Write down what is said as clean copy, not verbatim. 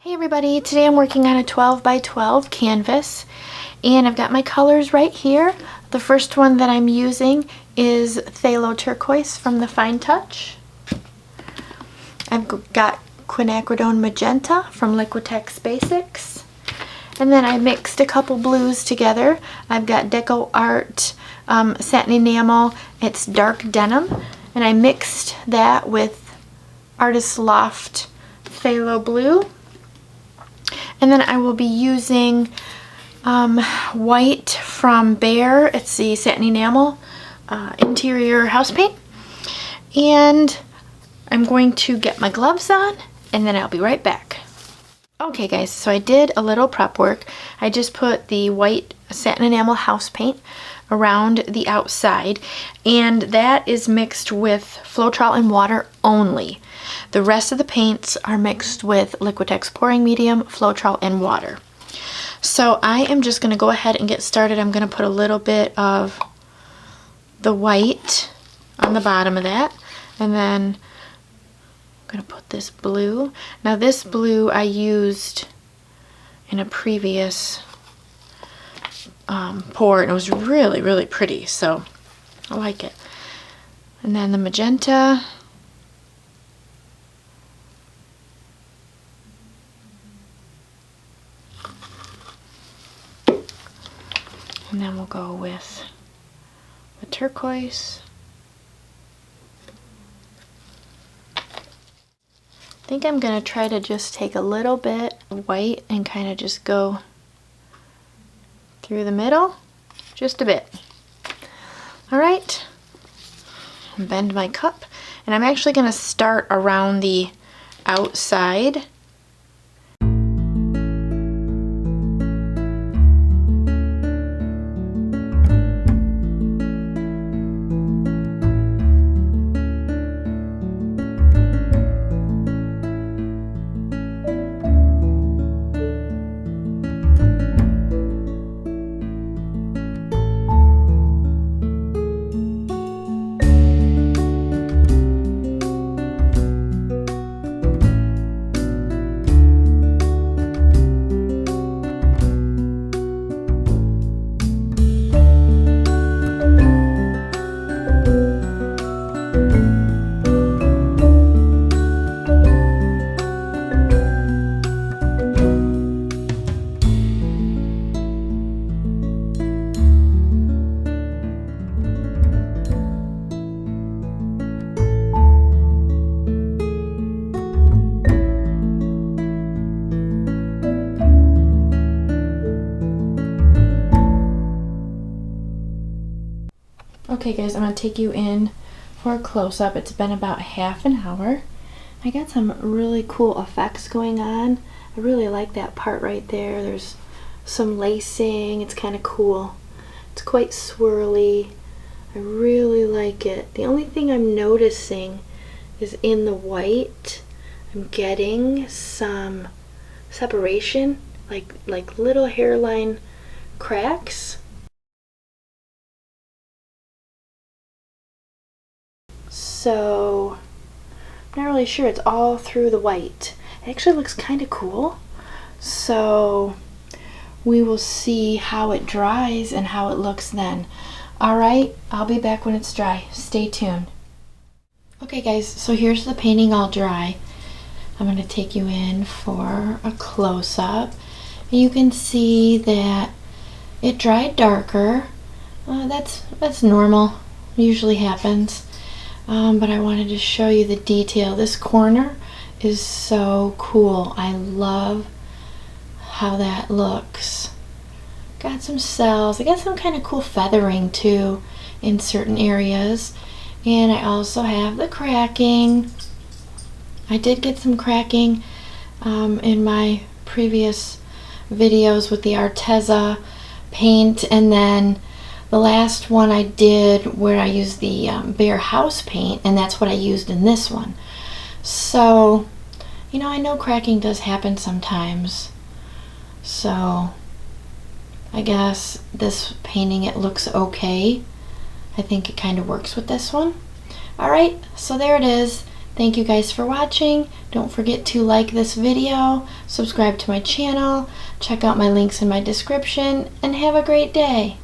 Hey everybody, today I'm working on a 12 by 12 canvas and I've got my colors right here. The first one that I'm using is phthalo turquoise from the Fine Touch. I've got quinacridone magenta from Liquitex Basics. And then I mixed a couple blues together. I've got DecoArt satin enamel, it's dark denim, and I mixed that with Artist Loft phthalo blue. And then I will be using white from Behr. It's the satin enamel interior house paint. And I'm going to get my gloves on and then I'll be right back. Okay guys, so I did a little prep work. I just put the white satin enamel house paint around the outside, and that is mixed with floetrol and water only. The rest of the paints are mixed with Liquitex pouring medium, floetrol, and water. So I am just going to go ahead and get started. I'm going to put a little bit of the white on the bottom of that, and then I'm going to put this blue. Now this blue I used in a previous pour, and it was really pretty, so I like it. And then the magenta. And then we'll go with the turquoise. I think I'm going to try to just take a little bit of white and kind of just go through the middle, just a bit. Alright, bend my cup, and I'm actually going to start around the outside. Okay guys, I'm going to take you in for a close-up. It's been about half an hour. I got some really cool effects going on. I really like that part right there. There's some lacing. It's kind of cool. It's quite swirly. I really like it. The only thing I'm noticing is in the white, I'm getting some separation, like little hairline cracks. So I'm not really sure. It's all through the white. It actually looks kind of cool. So we will see how it dries and how it looks then. Alright, I'll be back when it's dry. Stay tuned. Okay guys, so here's the painting all dry. I'm going to take you in for a close-up. You can see that it dried darker. That's normal. Usually happens. But I wanted to show you the detail. This corner is so cool. I love how that looks. Got some cells. I got some kind of cool feathering too in certain areas. And I also have the cracking. I did get some cracking in my previous videos with the Arteza paint, and then the last one I did where I used the Behr house paint, and that's what I used in this one. So, you know, I know cracking does happen sometimes. So, I guess this painting, it looks okay. I think it kind of works with this one. Alright, so there it is. Thank you guys for watching. Don't forget to like this video, subscribe to my channel, check out my links in my description, and have a great day.